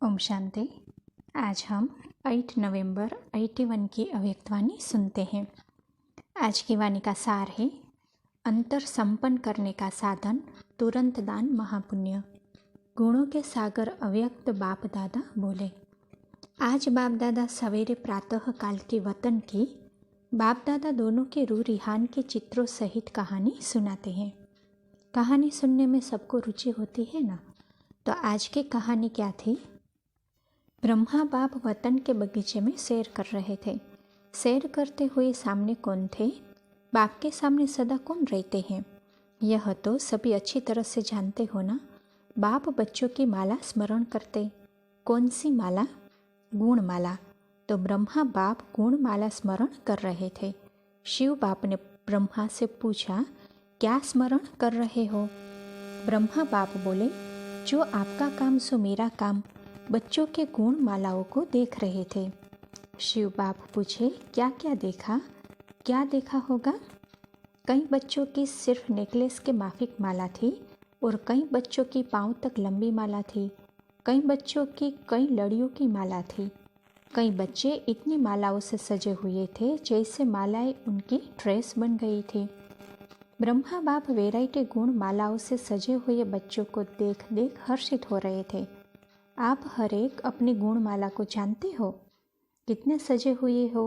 ओम शांति। आज हम 8 नवंबर 81 की अव्यक्तवाणी सुनते हैं। आज की वाणी का सार है, अंतर संपन्न करने का साधन तुरंत दान महापुण्य। गुणों के सागर अव्यक्त बाप दादा बोले। आज बाप दादा सवेरे प्रातः काल के वतन की बाप दादा दोनों के रू रिहान के चित्रों सहित कहानी सुनाते हैं। कहानी सुनने में सबको रुचि होती है ना। तो आज की कहानी क्या थी? ब्रह्मा बाप वतन के बगीचे में सैर कर रहे थे। सैर करते हुए सामने कौन थे? बाप के सामने सदा कौन रहते हैं? यह तो सभी अच्छी तरह से जानते हो ना। बाप बच्चों की माला स्मरण करते। कौन सी माला? गुण माला। तो ब्रह्मा बाप गुण माला स्मरण कर रहे थे। शिव बाप ने ब्रह्मा से पूछा, क्या स्मरण कर रहे हो? ब्रह्मा बाप बोले, जो आपका काम सो मेरा काम। बच्चों के गुण मालाओं को देख रहे थे। शिव बाप पूछे, क्या क्या देखा? क्या देखा होगा? कई बच्चों की सिर्फ नेकलेस के माफिक माला थी और कई बच्चों की पांव तक लंबी माला थी। कई बच्चों की कई लड़ियों की माला थी। कई बच्चे इतनी मालाओं से सजे हुए थे जैसे मालाएं उनकी ड्रेस बन गई थी। ब्रह्मा बाप वैरायटी गुण मालाओं से सजे हुए बच्चों को देख देख हर्षित हो रहे थे। आप हर एक अपनी गुणमाला को जानते हो? कितने सजे हुए हो?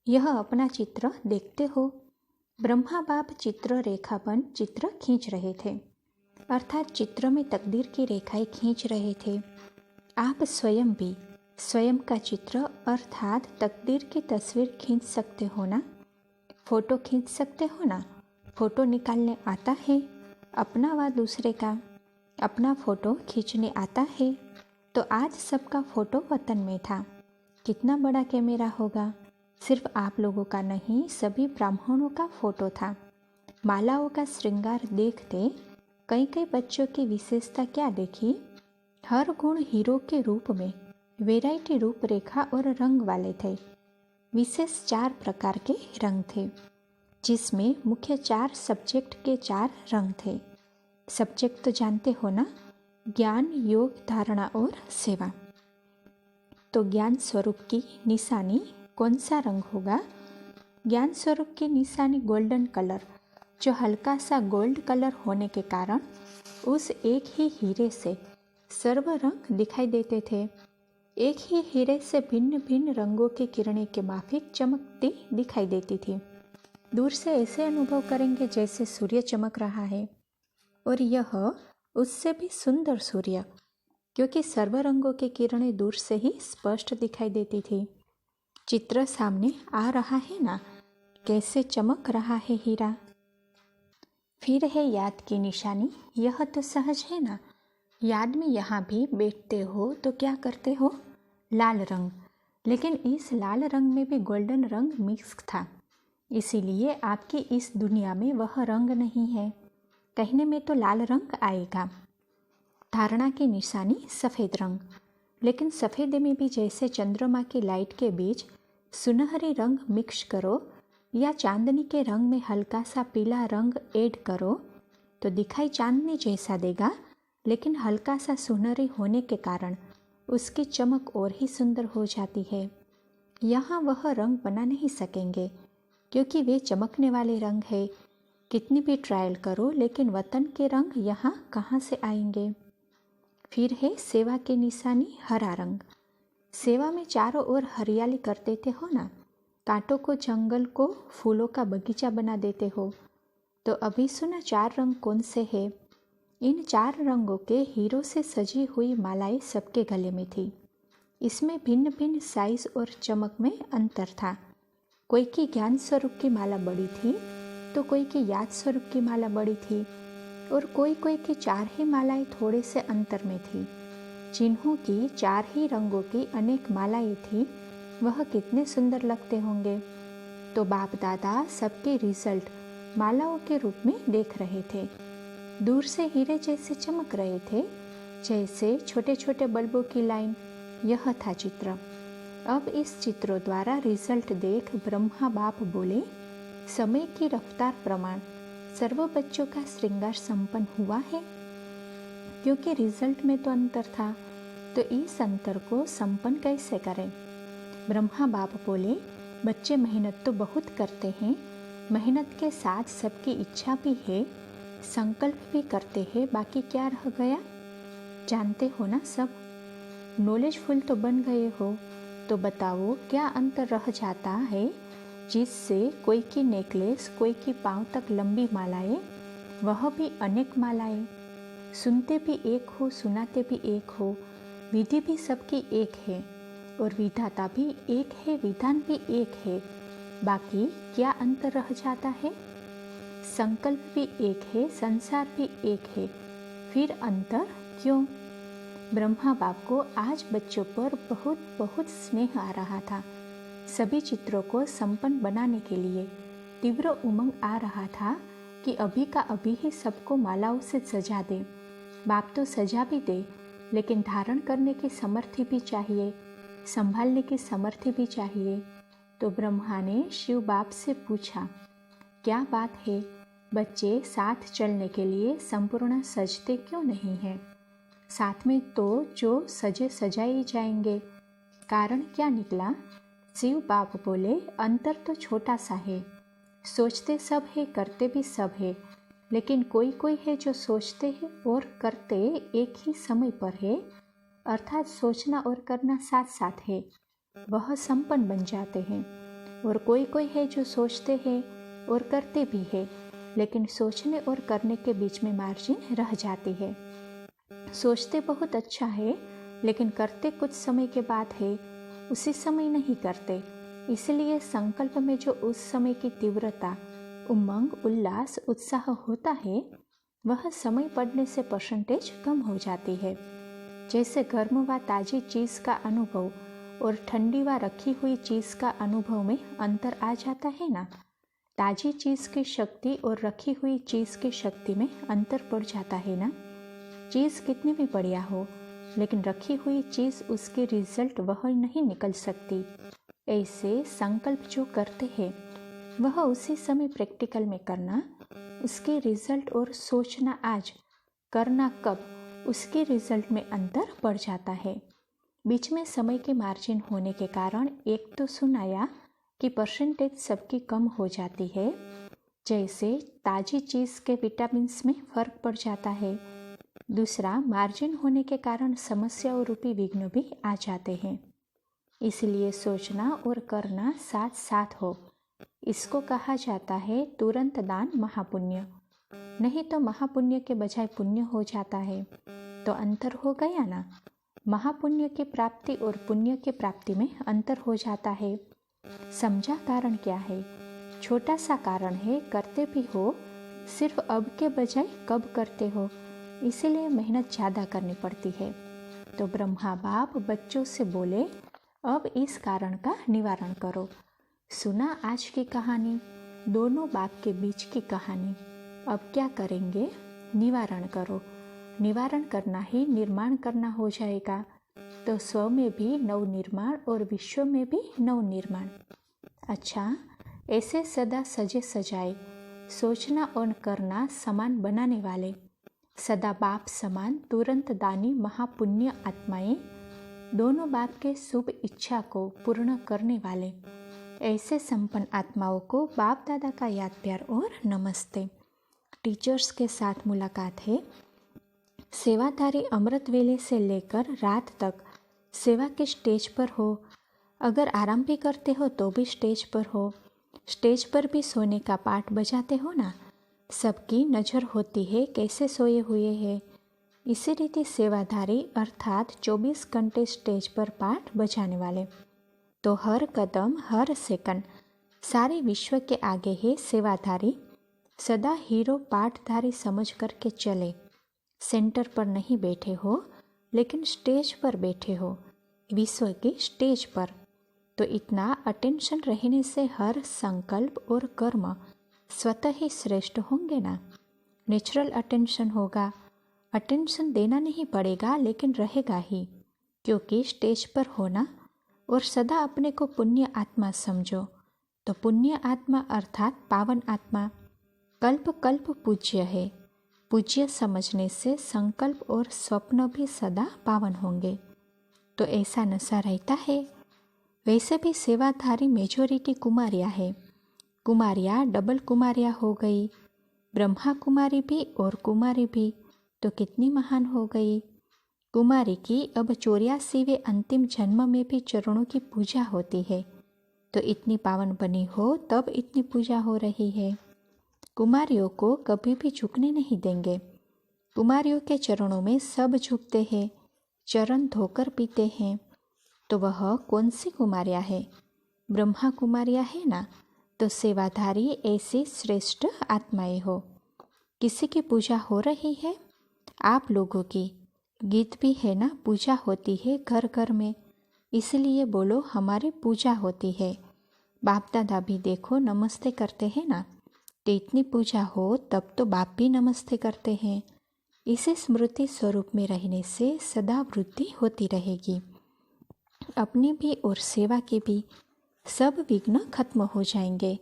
यह अपना चित्र देखते हो? ब्रह्मा बाप चित्र रेखापन चित्र खींच रहे थे, अर्थात चित्र में तकदीर की रेखाएं खींच रहे थे। आप स्वयं भी स्वयं का चित्र अर्थात तकदीर की तस्वीर खींच सकते हो ना। फोटो खींच सकते हो ना। फोटो निकालने आता है? अपना व दूसरे का? अपना फोटो खींचने आता है? तो आज सबका फोटो वतन में था। कितना बड़ा कैमरा होगा? सिर्फ आप लोगों का नहीं, सभी ब्राह्मणों का फोटो था। मालाओं का श्रृंगार देखते कई कई बच्चों की विशेषता क्या देखी? हर गुण हीरो के रूप में वैरायटी रूपरेखा और रंग वाले थे। विशेष 4 प्रकार के रंग थे, जिसमें मुख्य 4 सब्जेक्ट के 4 रंग थे। सब्जेक्ट तो जानते हो ना, ज्ञान, योग, धारणा और सेवा। तो ज्ञान स्वरूप की निशानी कौन सा रंग होगा? ज्ञान स्वरूप की निशानी गोल्डन कलर, जो हल्का सा गोल्ड कलर होने के कारण उस एक ही हीरे से सर्व रंग दिखाई देते थे। एक ही हीरे से भिन्न भिन्न रंगों की किरणें के माफिक चमकती दिखाई देती थी। दूर से ऐसे अनुभव करेंगे जैसे सूर्य चमक रहा है, और यह उससे भी सुंदर सूर्य, क्योंकि सर्व रंगों की किरणें दूर से ही स्पष्ट दिखाई देती थी। चित्र सामने आ रहा है ना, कैसे चमक रहा है हीरा। फिर है याद की निशानी। यह तो सहज है ना। याद में यहाँ भी बैठते हो तो क्या करते हो? लाल रंग। लेकिन इस लाल रंग में भी गोल्डन रंग मिक्स था, इसीलिए आपकी इस दुनिया में वह रंग नहीं है। कहने में तो लाल रंग आएगा। धारणा की निशानी सफ़ेद रंग, लेकिन सफ़ेद में भी जैसे चंद्रमा की लाइट के बीच सुनहरी रंग मिक्स करो या चांदनी के रंग में हल्का सा पीला रंग ऐड करो तो दिखाई चांदनी जैसा देगा, लेकिन हल्का सा सुनहरी होने के कारण उसकी चमक और ही सुंदर हो जाती है। यहाँ वह रंग बना नहीं सकेंगे, क्योंकि वे चमकने वाले रंग है। कितनी भी ट्रायल करो, लेकिन वतन के रंग यहाँ कहाँ से आएंगे। फिर है सेवा की निशानी हरा रंग। सेवा में चारों ओर हरियाली कर देते हो ना। कांटों को जंगल को फूलों का बगीचा बना देते हो। तो अभी सुना 4 रंग कौन से है? इन 4 रंगों के हीरो से सजी हुई मालाएं सबके गले में थी। इसमें भिन्न भिन्न साइज और चमक में अंतर था। कोई की ज्ञान स्वरूप की माला बड़ी थी तो कोई की याद स्वरूप की माला बड़ी थी, और कोई कोई की 4 ही मालाएं थोड़े से अंतर में थी। जिन्हों की 4 ही रंगों की अनेक मालाएं थी, वह कितने सुंदर लगते होंगे। तो बाप दादा सबके रिजल्ट मालाओं के रूप में देख रहे थे। दूर से हीरे जैसे चमक रहे थे, जैसे छोटे छोटे बल्बों की लाइन। यह था चित्र। अब इस चित्रों द्वारा रिजल्ट देख ब्रह्मा बाप बोले, समय की रफ्तार प्रमाण सर्व बच्चों का श्रृंगार संपन्न हुआ है, क्योंकि रिजल्ट में तो अंतर था। तो इस अंतर को संपन्न कैसे करें? ब्रह्मा बाप बोले, बच्चे मेहनत तो बहुत करते हैं, मेहनत के साथ सबकी इच्छा भी है, संकल्प भी करते हैं, बाकी क्या रह गया? जानते हो ना सब। नॉलेजफुल तो बन गए हो, तो बताओ क्या अंतर रह जाता है जिससे कोई की नेकलेस, कोई की पाँव तक लंबी मालाएं, वह भी अनेक मालाएं, सुनते भी एक हो, सुनाते भी एक हो, विधि भी सबकी एक है और विधाता भी एक है, विधान भी एक है, बाकी क्या अंतर रह जाता है? संकल्प भी एक है, संसार भी एक है, फिर अंतर क्यों? ब्रह्मा बाप को आज बच्चों पर बहुत बहुत स्नेह आ रहा था। सभी चित्रों को संपन्न बनाने के लिए तीव्र उमंग आ रहा था कि अभी का अभी ही सबको मालाओं से सजा दे। बाप तो सजा भी दे, लेकिन धारण करने की समर्थी भी चाहिए, संभालने की समर्थी भी चाहिए। तो ब्रह्मा ने शिव बाप से पूछा, क्या बात है, बच्चे साथ चलने के लिए संपूर्ण सजते क्यों नहीं हैं? साथ में तो जो सजे सजाए जाएंगे। कारण क्या निकला? शिव बाप बोले, अंतर तो छोटा सा है, सोचते सब है, करते भी सब है, लेकिन कोई कोई है जो सोचते हैं और करते एक ही समय पर है, अर्थात सोचना और करना साथ साथ है, वह संपन्न बन जाते हैं। और कोई कोई है जो सोचते हैं और करते भी है, लेकिन सोचने और करने के बीच में मार्जिन रह जाती है। सोचते बहुत अच्छा है, लेकिन करते कुछ समय के बाद है, उसी समय नहीं करते। इसलिए संकल्प में जो उस समय की तीव्रता, उमंग, उल्लास, उत्साह होता है, वह समय पड़ने से परसेंटेज कम हो जाती है। जैसे गर्म व ताज़ी चीज़ का अनुभव और ठंडी व रखी हुई चीज़ का अनुभव में अंतर आ जाता है ना। ताज़ी चीज़ की शक्ति और रखी हुई चीज़ की शक्ति में अंतर पड़ जाता है ना। चीज़ कितनी भी बढ़िया हो, लेकिन रखी हुई चीज़ उसके रिजल्ट वह नहीं निकल सकती। ऐसे संकल्प जो करते हैं वह उसी समय प्रैक्टिकल में करना, उसके रिजल्ट और सोचना आज, करना कब, उसके रिजल्ट में अंतर पड़ जाता है। बीच में समय के मार्जिन होने के कारण एक तो सुनाया कि परसेंटेज सबकी कम हो जाती है, जैसे ताज़ी चीज़ के विटामिन्स में फर्क पड़ जाता है। दूसरा, मार्जिन होने के कारण समस्याओं रूपी विघ्न भी आ जाते हैं। इसलिए सोचना और करना साथ साथ हो। इसको कहा जाता है तुरंत दान महापुण्य। नहीं तो महापुण्य के बजाय पुण्य हो जाता है, तो अंतर हो गया ना। महापुण्य की प्राप्ति और पुण्य की प्राप्ति में अंतर हो जाता है। समझा कारण क्या है? छोटा सा कारण है, करते भी हो, सिर्फ अब के बजाय कब करते हो, इसीलिए मेहनत ज़्यादा करनी पड़ती है। तो ब्रह्मा बाप बच्चों से बोले, अब इस कारण का निवारण करो। सुना आज की कहानी, दोनों बाप के बीच की कहानी। अब क्या करेंगे? निवारण करो। निवारण करना ही निर्माण करना हो जाएगा। तो स्व में भी नव निर्माण और विश्व में भी नव निर्माण। अच्छा, ऐसे सदा सजे सजाए, सोचना और करना समान बनाने वाले, सदा बाप समान तुरंत दानी महापुण्य आत्माएं, दोनों बाप के शुभ इच्छा को पूर्ण करने वाले, ऐसे संपन्न आत्माओं को बाप दादा का याद प्यार और नमस्ते। टीचर्स के साथ मुलाकात है। सेवाधारी अमृत वेले से लेकर रात तक सेवा के स्टेज पर हो। अगर आराम भी करते हो तो भी स्टेज पर हो। स्टेज पर भी सोने का पाठ बजाते हो ना। सबकी नज़र होती है कैसे सोए हुए हैं। इसी रीति सेवाधारी अर्थात 24 घंटे स्टेज पर पाठ बजाने वाले, तो हर कदम हर सेकंड सारे विश्व के आगे है सेवाधारी। सदा हीरो पाठधारी समझ करके चले। सेंटर पर नहीं बैठे हो, लेकिन स्टेज पर बैठे हो, विश्व की स्टेज पर। तो इतना अटेंशन रहने से हर संकल्प और कर्म स्वतः ही श्रेष्ठ होंगे ना। नेचुरल अटेंशन होगा। अटेंशन देना नहीं पड़ेगा, लेकिन रहेगा ही, क्योंकि स्टेज पर होना और सदा अपने को पुण्य आत्मा समझो। तो पुण्य आत्मा अर्थात पावन आत्मा कल्प कल्प पूज्य है। पूज्य समझने से संकल्प और स्वप्न भी सदा पावन होंगे। तो ऐसा नशा रहता है। वैसे भी सेवाधारी मेजोरिटी कुमारियाँ है। कुमारियाँ डबल कुमारियाँ हो गई, ब्रह्मा कुमारी भी और कुमारी भी, तो कितनी महान हो गई। कुमारी की अब 84वें अंतिम जन्म में भी चरणों की पूजा होती है, तो इतनी पावन बनी हो तब इतनी पूजा हो रही है। कुमारियों को कभी भी झुकने नहीं देंगे। कुमारियों के चरणों में सब झुकते हैं, चरण धोकर पीते हैं। तो वह कौन सी कुमारियाँ है? ब्रह्मा कुमारियाँ है ना। तो सेवाधारी ऐसी श्रेष्ठ आत्माएं हो। किसी की पूजा हो रही है? आप लोगों की। गीत भी है ना, पूजा होती है घर घर में, इसलिए बोलो हमारी पूजा होती है। बाप दादा भी देखो नमस्ते करते हैं ना। तो इतनी पूजा हो तब तो बाप भी नमस्ते करते हैं। इसे स्मृति स्वरूप में रहने से सदा वृद्धि होती रहेगी। अपनी भी और सेवा के भी सब विघ्न खत्म हो जाएंगे।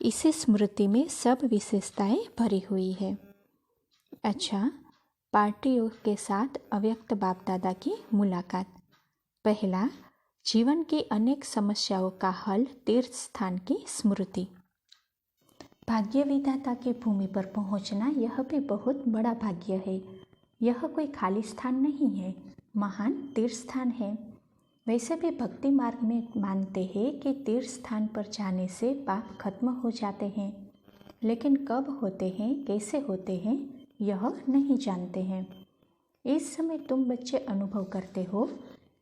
इसी स्मृति में सब विशेषताएं भरी हुई है। अच्छा, पार्टियों के साथ अव्यक्त बाप दादा की मुलाकात। पहला, जीवन की अनेक समस्याओं का हल, तीर्थ स्थान की स्मृति। भाग्य विधाता की भूमि पर पहुंचना यह भी बहुत बड़ा भाग्य है। यह कोई खाली स्थान नहीं है, महान तीर्थ स्थान है। वैसे भी भक्ति मार्ग में मानते हैं कि तीर्थ स्थान पर जाने से पाप खत्म हो जाते हैं, लेकिन कब होते हैं, कैसे होते हैं, यह नहीं जानते हैं। इस समय तुम बच्चे अनुभव करते हो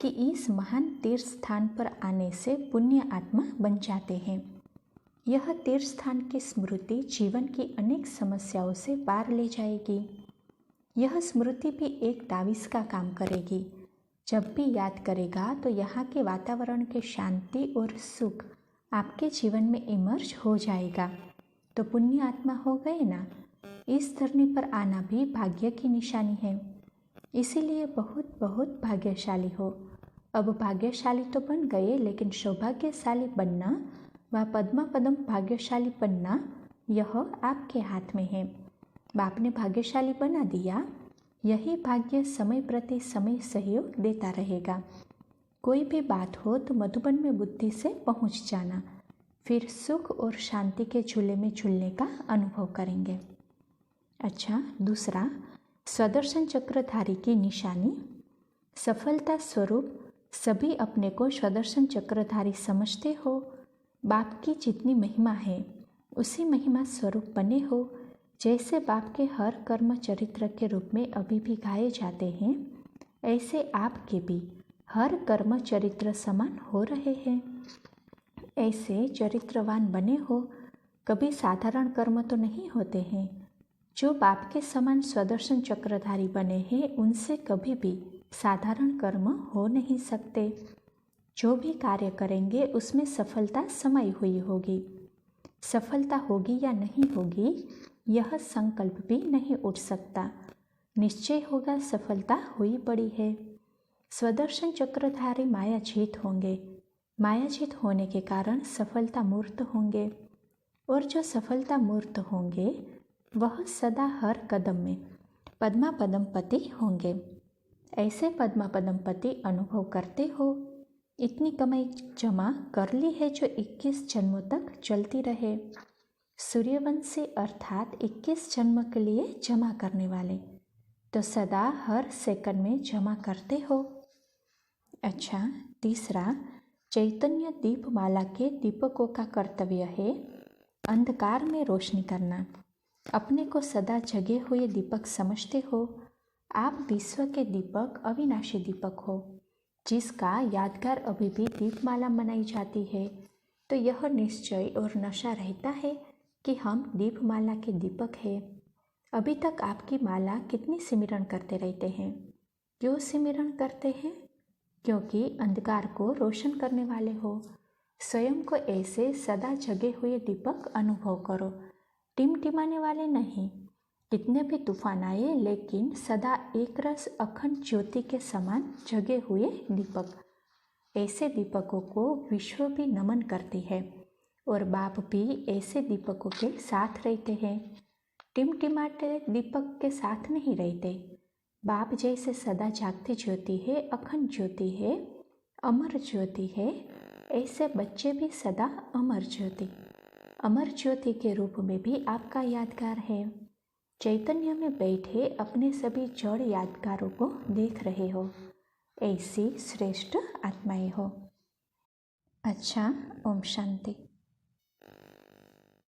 कि इस महान तीर्थ स्थान पर आने से पुण्य आत्मा बन जाते हैं। यह तीर्थ स्थान की स्मृति जीवन की अनेक समस्याओं से पार ले जाएगी। यह स्मृति भी एक तावीज़ का काम करेगी। जब भी याद करेगा तो यहाँ के वातावरण के शांति और सुख आपके जीवन में इमर्ज हो जाएगा। तो पुण्य आत्मा हो गए ना। इस धरनी पर आना भी भाग्य की निशानी है, इसीलिए बहुत बहुत भाग्यशाली हो। अब भाग्यशाली तो बन गए, लेकिन सौभाग्यशाली बनना व पद्मा पदम भाग्यशाली बनना यह आपके हाथ में है। बाप ने भाग्यशाली बना दिया। यही भाग्य समय प्रति समय सहयोग देता रहेगा। कोई भी बात हो तो मधुबन में बुद्धि से पहुंच जाना, फिर सुख और शांति के झूले में झूलने का अनुभव करेंगे। अच्छा, दूसरा, स्वदर्शन चक्रधारी की निशानी। सफलता स्वरूप सभी अपने को स्वदर्शन चक्रधारी समझते हो। बाप की जितनी महिमा है उसी महिमा स्वरूप बने हो। जैसे बाप के हर कर्म चरित्र के रूप में अभी भी गाए जाते हैं, ऐसे आपके भी हर कर्म चरित्र समान हो रहे हैं। ऐसे चरित्रवान बने हो। कभी साधारण कर्म तो नहीं होते हैं। जो बाप के समान स्वदर्शन चक्रधारी बने हैं, उनसे कभी भी साधारण कर्म हो नहीं सकते। जो भी कार्य करेंगे उसमें सफलता समाई हुई होगी। सफलता होगी या नहीं होगी, यह संकल्प भी नहीं उठ सकता। निश्चय होगा सफलता हुई पड़ी है। स्वदर्शन चक्रधारी मायाजीत होंगे। मायाजीत होने के कारण सफलता मूर्त होंगे, और जो सफलता मूर्त होंगे वह सदा हर कदम में पद्मा पदम पति होंगे। ऐसे पद्मा पदम पति अनुभव करते हो। इतनी कमाई जमा कर ली है जो 21 जन्मों तक चलती रहे। सूर्यवंशी अर्थात 21 जन्म के लिए जमा करने वाले, तो सदा हर सेकंड में जमा करते हो। अच्छा, तीसरा, चैतन्य दीपमाला के दीपकों का कर्तव्य है अंधकार में रोशनी करना। अपने को सदा जगे हुए दीपक समझते हो। आप विश्व के दीपक, अविनाशी दीपक हो, जिसका यादगार अभी भी दीपमाला मनाई जाती है। तो यह निश्चय और नशा रहता है कि हम दीपमाला के दीपक हैं। अभी तक आपकी माला कितनी सिमरन करते रहते हैं। क्यों सिमरन करते हैं? क्योंकि अंधकार को रोशन करने वाले हो। स्वयं को ऐसे सदा जगे हुए दीपक अनुभव करो, टिमटिमाने वाले नहीं। कितने भी तूफान आए, लेकिन सदा एक रस अखंड ज्योति के समान जगे हुए दीपक। ऐसे दीपकों को विश्व भी नमन करती है, और बाप भी ऐसे दीपकों के साथ रहते हैं। टिमटिमाते दीपक के साथ नहीं रहते। बाप जैसे सदा जागती ज्योति है, अखंड ज्योति है, अमर ज्योति है, ऐसे बच्चे भी सदा अमर ज्योति के रूप में भी आपका यादगार है। चैतन्य में बैठे अपने सभी जड़ यादगारों को देख रहे हो, ऐसी श्रेष्ठ आत्माएं हो। अच्छा, ओम शांति।